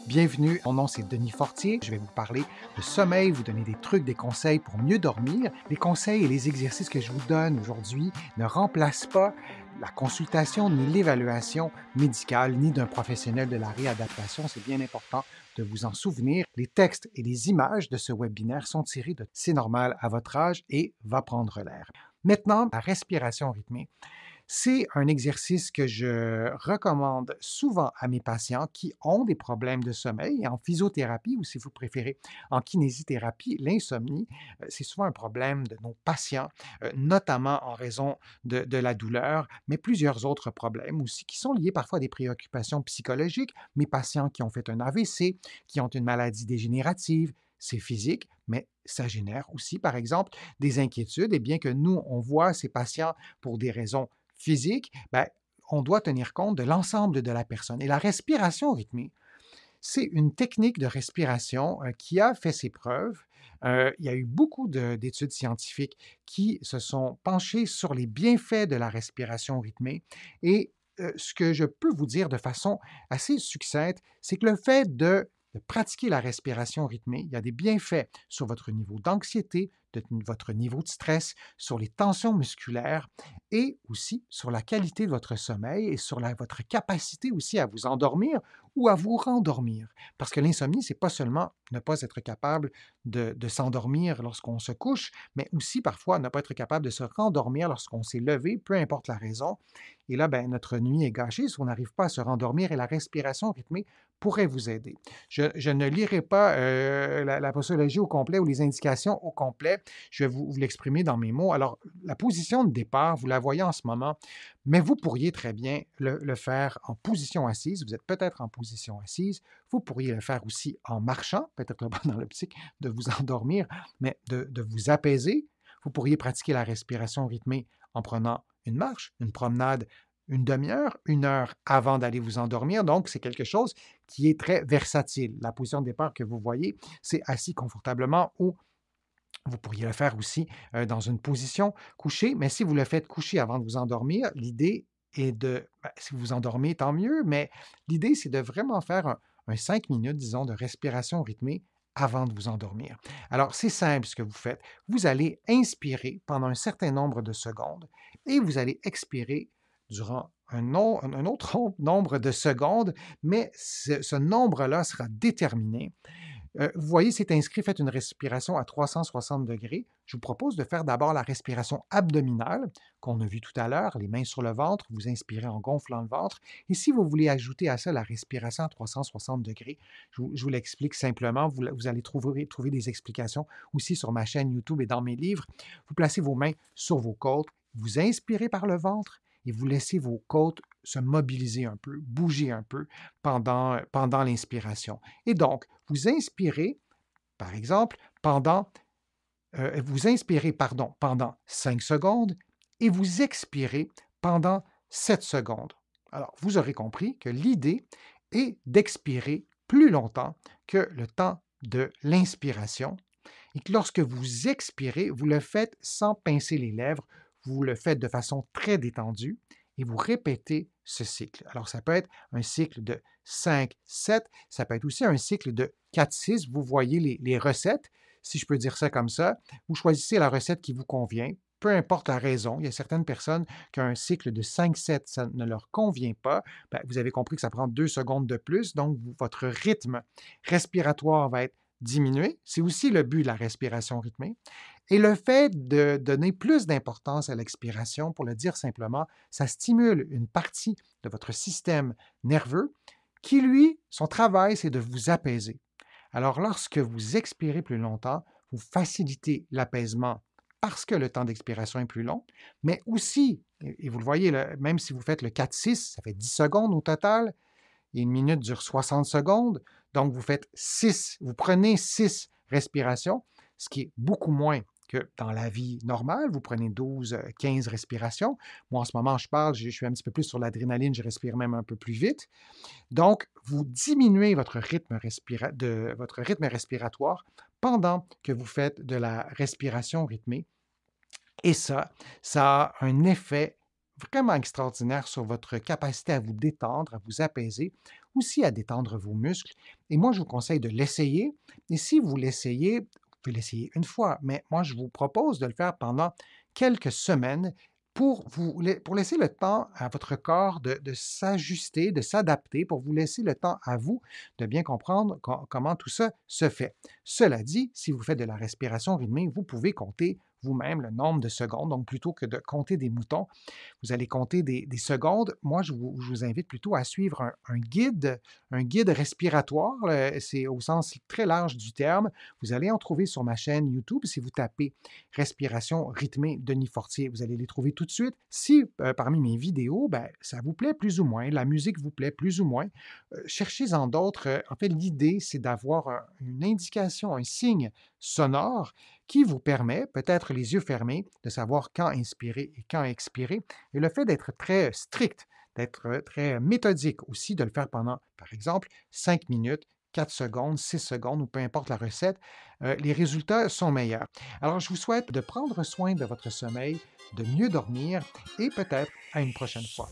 Bienvenue, mon nom c'est Denis Fortier. Je vais vous parler de sommeil, vous donner des trucs, des conseils pour mieux dormir. Les conseils et les exercices que je vous donne aujourd'hui ne remplacent pas la consultation ni l'évaluation médicale ni d'un professionnel de la réadaptation. C'est bien important de vous en souvenir. Les textes et les images de ce webinaire sont tirés de C'est normal à votre âge et va prendre l'air. Maintenant, la respiration rythmée. C'est un exercice que je recommande souvent à mes patients qui ont des problèmes de sommeil, en physiothérapie ou si vous préférez en kinésithérapie. L'insomnie, c'est souvent un problème de nos patients, notamment en raison de la douleur, mais plusieurs autres problèmes aussi qui sont liés parfois à des préoccupations psychologiques. Mes patients qui ont fait un AVC, qui ont une maladie dégénérative, c'est physique, mais ça génère aussi, par exemple, des inquiétudes. Et bien que nous, on voit ces patients pour des raisons physique, ben, on doit tenir compte de l'ensemble de la personne. Et la respiration rythmée, c'est une technique de respiration qui a fait ses preuves. Il y a eu beaucoup d'études scientifiques qui se sont penchées sur les bienfaits de la respiration rythmée. Et ce que je peux vous dire de façon assez succincte, c'est que le fait de pratiquer la respiration rythmée, il y a des bienfaits sur votre niveau d'anxiété, de votre niveau de stress, sur les tensions musculaires et aussi sur la qualité de votre sommeil et sur votre capacité aussi à vous endormir ou à vous rendormir. Parce que l'insomnie, c'est pas seulement ne pas être capable de s'endormir lorsqu'on se couche, mais aussi parfois ne pas être capable de se rendormir lorsqu'on s'est levé, peu importe la raison. Et là, ben, notre nuit est gâchée si on n'arrive pas à se rendormir et la respiration rythmée pourrait vous aider. Je ne lirai pas la posologie au complet ou les indications au complet. Je vais vous l'exprimer dans mes mots. Alors, la position de départ, vous la voyez en ce moment, mais vous pourriez très bien le faire en position assise. Vous êtes peut-être en position assise. Vous pourriez le faire aussi en marchant, peut-être pas dans l'optique de vous endormir, mais de vous apaiser. Vous pourriez pratiquer la respiration rythmée en prenant une marche, une promenade, une demi-heure, une heure avant d'aller vous endormir. Donc, c'est quelque chose qui est très versatile. La position de départ que vous voyez, c'est assis confortablement ou vous pourriez le faire aussi dans une position couchée, mais si vous le faites coucher avant de vous endormir, l'idée est si vous vous endormez, tant mieux, mais l'idée, c'est de vraiment faire un 5 minutes, disons, de respiration rythmée avant de vous endormir. Alors, c'est simple ce que vous faites. Vous allez inspirer pendant un certain nombre de secondes et vous allez expirer durant un autre nombre de secondes, mais ce nombre-là sera déterminé vous voyez, c'est inscrit, faites une respiration à 360 degrés. Je vous propose de faire d'abord la respiration abdominale, qu'on a vue tout à l'heure, les mains sur le ventre, vous inspirez en gonflant le ventre. Et si vous voulez ajouter à ça la respiration à 360 degrés, je vous l'explique simplement, vous allez trouver des explications aussi sur ma chaîne YouTube et dans mes livres. Vous placez vos mains sur vos côtes, vous inspirez par le ventre et vous laissez vos côtes se mobiliser un peu, bouger un peu pendant l'inspiration. Et donc, vous inspirez, par exemple, pendant 5 secondes et vous expirez pendant 7 secondes. Alors, vous aurez compris que l'idée est d'expirer plus longtemps que le temps de l'inspiration et que lorsque vous expirez, vous le faites sans pincer les lèvres, vous le faites de façon très détendue et vous répétez ce cycle. Alors, ça peut être un cycle de 5-7, ça peut être aussi un cycle de 4-6. Vous voyez les recettes, si je peux dire ça comme ça. Vous choisissez la recette qui vous convient, peu importe la raison. Il y a certaines personnes qui ont un cycle de 5-7, ça ne leur convient pas. Bien, vous avez compris que ça prend 2 secondes de plus, donc votre rythme respiratoire va être diminué. C'est aussi le but de la respiration rythmée. Et le fait de donner plus d'importance à l'expiration, pour le dire simplement, ça stimule une partie de votre système nerveux qui, lui, son travail, c'est de vous apaiser. Alors, lorsque vous expirez plus longtemps, vous facilitez l'apaisement parce que le temps d'expiration est plus long, mais aussi, et vous le voyez, là, même si vous faites le 4-6, ça fait 10 secondes au total, et une minute dure 60 secondes, donc vous faites 6, vous prenez 6 respirations, ce qui est beaucoup moins que dans la vie normale. Vous prenez 12, 15 respirations. Moi, en ce moment, je parle, je suis un petit peu plus sur l'adrénaline, je respire même un peu plus vite. Donc, vous diminuez votre rythme respiratoire pendant que vous faites de la respiration rythmée. Et ça a un effet vraiment extraordinaire sur votre capacité à vous détendre, à vous apaiser. aussi à détendre vos muscles. Et moi, je vous conseille de l'essayer. Et si vous l'essayez, vous pouvez l'essayer une fois, mais moi, je vous propose de le faire pendant quelques semaines pour laisser le temps à votre corps de s'ajuster, de s'adapter, pour vous laisser le temps à vous de bien comprendre comment tout ça se fait. Cela dit, si vous faites de la respiration rythmée, vous pouvez compter vous-même le nombre de secondes. Donc, plutôt que de compter des moutons, vous allez compter des secondes. Moi, je vous invite plutôt à suivre un guide respiratoire. C'est au sens très large du terme. Vous allez en trouver sur ma chaîne YouTube. Si vous tapez respiration rythmée Denis Fortier, vous allez les trouver tout de suite. Si parmi mes vidéos, ben, ça vous plaît plus ou moins, la musique vous plaît plus ou moins, cherchez-en d'autres. En fait, l'idée, c'est d'avoir une indication, un signe sonore qui vous permet, peut-être les yeux fermés, de savoir quand inspirer et quand expirer. Et le fait d'être très strict, d'être très méthodique aussi, de le faire pendant, par exemple, 5 minutes, 4 secondes, 6 secondes, ou peu importe la recette, les résultats sont meilleurs. Alors, je vous souhaite de prendre soin de votre sommeil, de mieux dormir et peut-être à une prochaine fois.